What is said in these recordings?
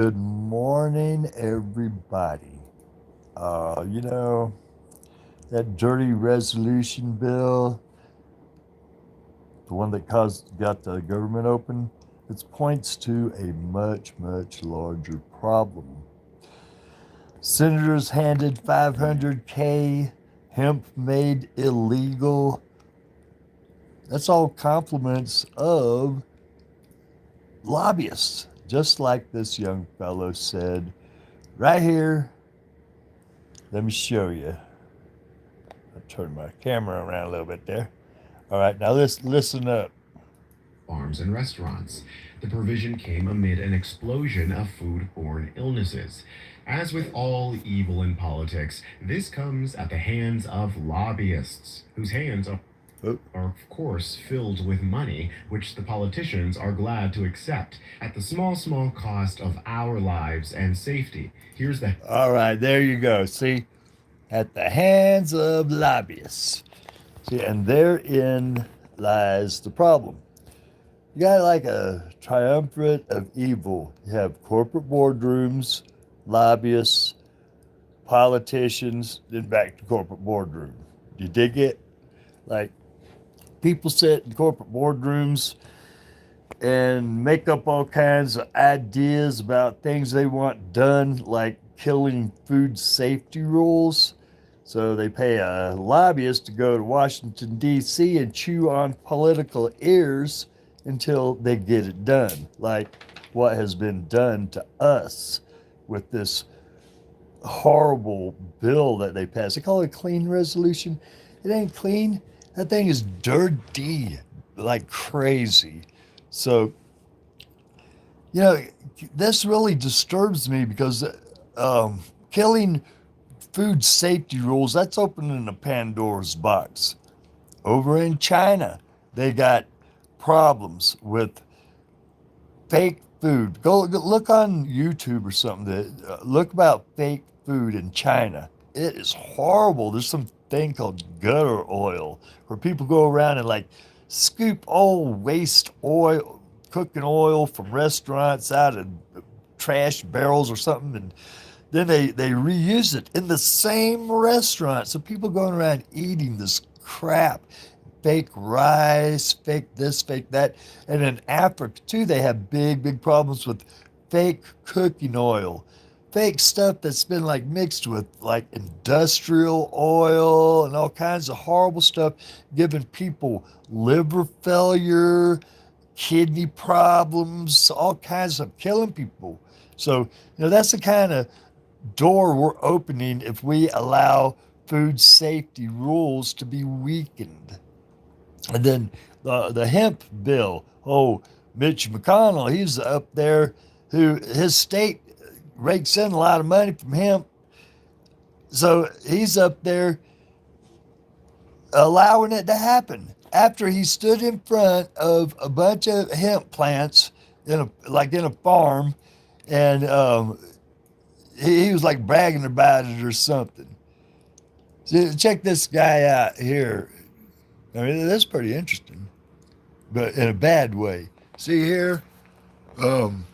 Good morning, everybody. You know, that dirty resolution bill, the one that got the government open, it points to a much, much larger problem. Senators handed 500K, hemp made illegal. That's all compliments of lobbyists, just like this young fellow said right here. Let me show you. I'll turn my camera around a little bit there. All right, now let's listen up. Farms and restaurants. The provision came amid an explosion of food-borne illnesses. As with all evil in politics, this comes at the hands of lobbyists, whose hands Oh, are of course filled with money, which the politicians are glad to accept at the small cost of our lives and safety. Here's the all right, there you go. See, at the hands of lobbyists. See, and therein lies the problem. You got like a triumvirate of evil. You have corporate boardrooms, lobbyists, politicians, then back to corporate boardroom. You dig it? Like people sit in corporate boardrooms and make up all kinds of ideas about things they want done, like killing food safety rules. So they pay a lobbyist to go to Washington, D.C. and chew on political ears until they get it done, like what has been done to us with this horrible bill that they passed. They call it a clean resolution. It ain't clean. That thing is dirty like crazy. So, you know, this really disturbs me because killing food safety rules, that's opening a Pandora's box. Over in China, they got problems with fake food. Go look on YouTube or something. Look about fake food in China. It is horrible. There's some thing called gutter oil where people go around and like scoop old waste oil, cooking oil from restaurants out of trash barrels or something, and then they reuse it in the same restaurant. So people going around eating this crap, fake rice, fake this, fake that. And in Africa too, they have big problems with fake cooking oil, fake stuff that's been like mixed with like industrial oil and all kinds of horrible stuff, giving people liver failure, kidney problems, all kinds of killing people. So, that's the kind of door we're opening if we allow food safety rules to be weakened. And then the hemp bill. Oh, Mitch McConnell, he's up there who his state rakes in a lot of money from hemp. So he's up there allowing it to happen after he stood in front of a bunch of hemp plants in a farm, and he was like bragging about it or something. So check this guy out here. I mean, that's pretty interesting, but in a bad way. See here, um,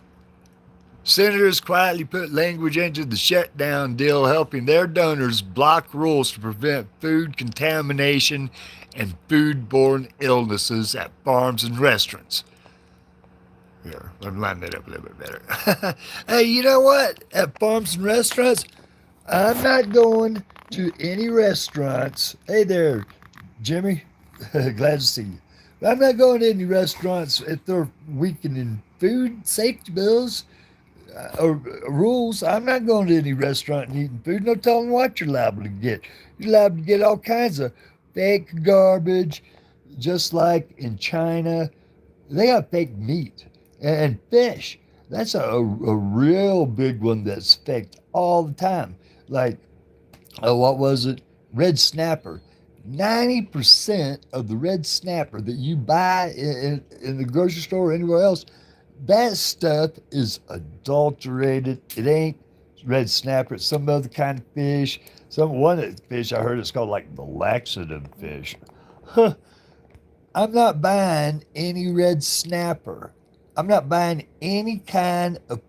senators quietly put language into the shutdown deal, helping their donors block rules to prevent food contamination and foodborne illnesses at farms and restaurants. Here, let me line that up a little bit better. Hey, you know what? At farms and restaurants, I'm not going to any restaurants. Hey there, Jimmy. Glad to see you. But I'm not going to any restaurants if they're weakening food safety bills or rules. I'm not going to any restaurant and eating food. No telling what you're liable to get. You're liable to get all kinds of fake garbage, just like in China. They got fake meat and fish. That's a real big one that's faked all the time. Like, what was it? Red snapper. 90% of the red snapper that you buy in the grocery store or anywhere else, that stuff is adulterated. It ain't red snapper. It's some other kind of fish. One of the fish I heard it's called like the laxative fish. Huh. I'm not buying any red snapper. I'm not buying any kind of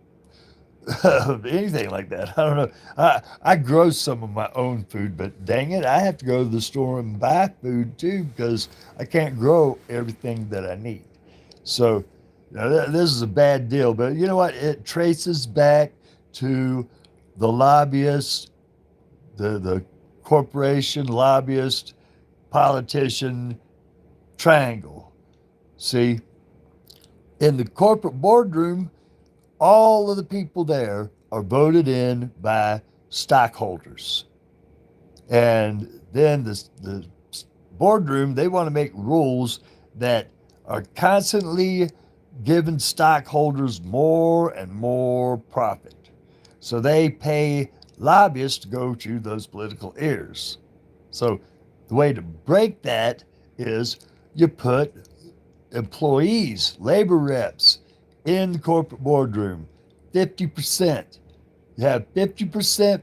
anything like that. I don't know. I grow some of my own food, but dang it, I have to go to the store and buy food too because I can't grow everything that I need. So, this is a bad deal. But you know what? It traces back to the lobbyists, the corporation lobbyist politician triangle. See, in the corporate boardroom, all of the people there are voted in by stockholders. And then the boardroom, they want to make rules that are constantly giving stockholders more and more profit. So they pay lobbyists to go to those political ears. So the way to break that is you put employees, labor reps in the corporate boardroom, 50%. You have 50%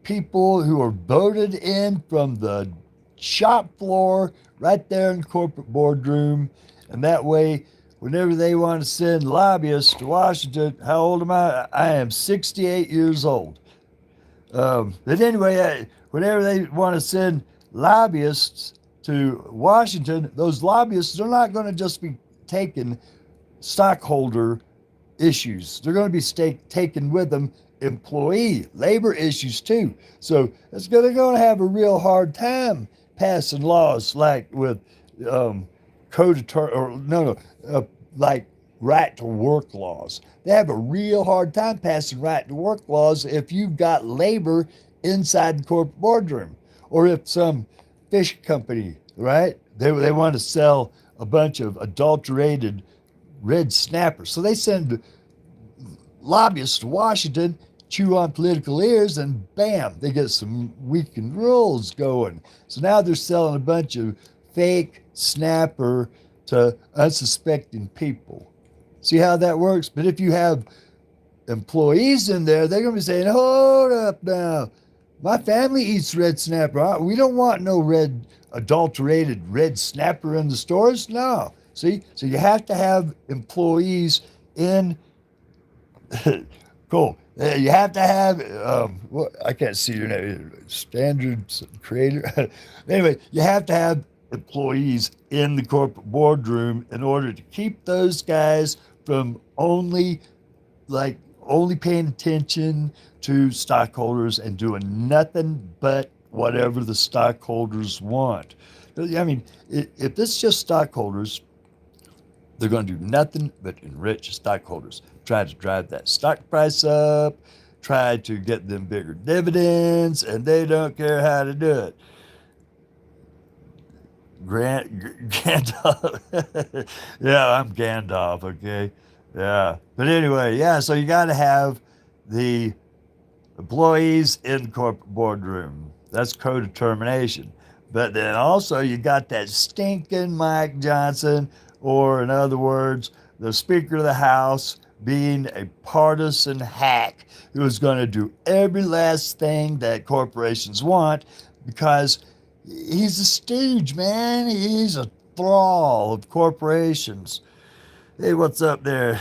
people who are voted in from the shop floor right there in the corporate boardroom. And that way, whenever they want to send lobbyists to Washington, how old am I? I am 68 years old. But anyway, whenever they want to send lobbyists to Washington, those lobbyists are not going to just be taking stockholder issues. They're going to be taken with them employee labor issues too. So it's going to have a real hard time passing laws like with like right to work laws. They have a real hard time passing right to work laws if you've got labor inside the corporate boardroom, or if some fish company, right? They want to sell a bunch of adulterated red snappers. So they send lobbyists to Washington, chew on political ears, and bam, they get some weakened rules going. So now they're selling a bunch of fake snapper to unsuspecting people. See how that works? But if you have employees in there, they're going to be saying, hold up now. My family eats red snapper. We don't want no adulterated red snapper in the stores. No. See? So you have to have employees in. Cool. You have to have, I can't see your name, standard creator. Anyway, you have to have employees in the corporate boardroom in order to keep those guys from only paying attention to stockholders and doing nothing but whatever the stockholders want. I mean, if it's just stockholders, they're going to do nothing but enrich stockholders, try to drive that stock price up, try to get them bigger dividends, and they don't care how to do it. Gandalf. Yeah, I'm Gandalf, okay? Yeah. But anyway, yeah, so you got to have the employees in the corporate boardroom. That's co-determination. But then also you got that stinking Mike Johnson, or in other words, the Speaker of the House being a partisan hack who is going to do every last thing that corporations want because he's a stooge, man. He's a thrall of corporations. Hey, what's up there?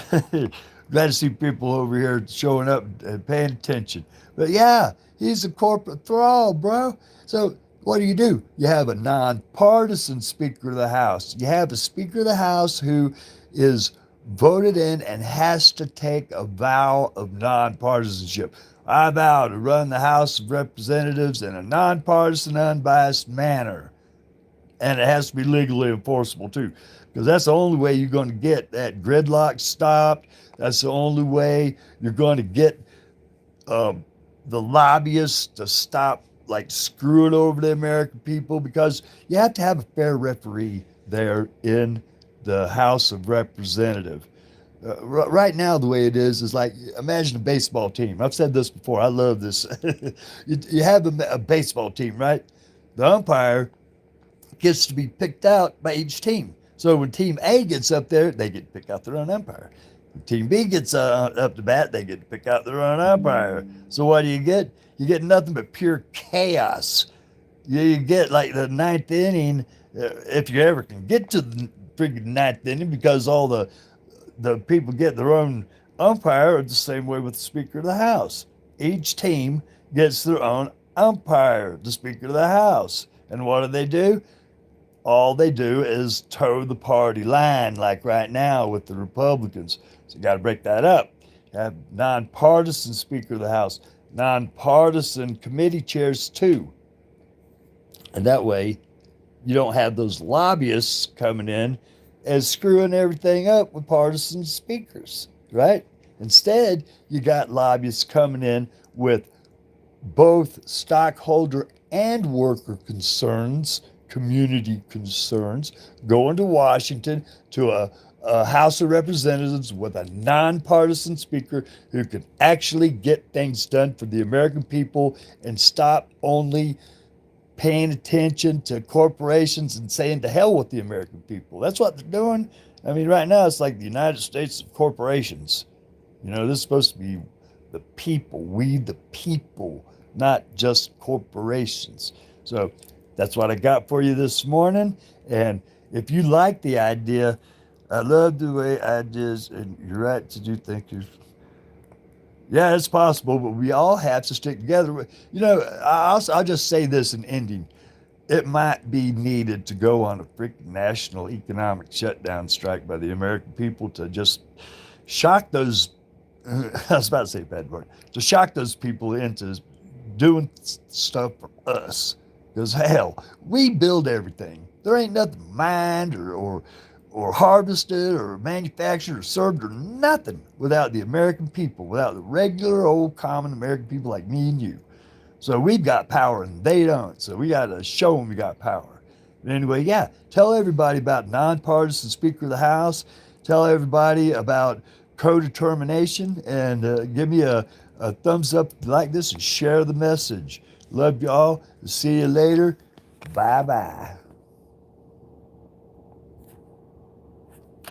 Glad to see people over here showing up and paying attention. But yeah, he's a corporate thrall, bro. So what do? You have a nonpartisan Speaker of the House. You have a Speaker of the House who is voted in and has to take a vow of nonpartisanship. I vow to run the House of Representatives in a nonpartisan, unbiased manner. And it has to be legally enforceable too, because that's the only way you're going to get that gridlock stopped. That's the only way you're going to get the lobbyists to stop screwing over the American people, because you have to have a fair referee there in the House of Representatives. Right now, the way it is like, imagine a baseball team. I've said this before. I love this. You have a baseball team, right? The umpire gets to be picked out by each team. So when Team A gets up there, they get to pick out their own umpire. When Team B gets up to bat, they get to pick out their own umpire. So what do? You get nothing but pure chaos. You get like the ninth inning, if you ever can get to the freaking ninth inning, because all the people get their own umpire are the same way with the Speaker of the House. Each team gets their own umpire, the Speaker of the House. And what do? All they do is toe the party line, like right now with the Republicans. So you got to break that up. You have nonpartisan Speaker of the House, nonpartisan committee chairs too. And that way, you don't have those lobbyists coming in and screwing everything up with partisan speakers, right? Instead, you got lobbyists coming in with both stockholder and worker concerns, community concerns, going to Washington to a House of Representatives with a nonpartisan speaker who can actually get things done for the American people and stop only paying attention to corporations and saying to hell with the American people. That's what they're doing. I mean, right now it's like the United States of corporations. This is supposed to be the people, we the people, not just corporations. So that's what I got for you this morning. And if you like the idea, I love the way ideas, and you're right to do thinkers. Yeah, it's possible, but we all have to stick together. I'll just say this in ending. It might be needed to go on a freaking national economic shutdown strike by the American people to just shock those, I was about to say a bad word, to shock those people into doing stuff for us. Because hell, we build everything. There ain't nothing mined or harvested or manufactured or served or nothing without the American people, without the regular old common American people like me and you. So we've got power and they don't. So we got to show them we got power. But anyway, yeah, tell everybody about nonpartisan Speaker of the House. Tell everybody about co-determination, and give me a thumbs up like this and share the message. Love you all. See you later. Bye-bye.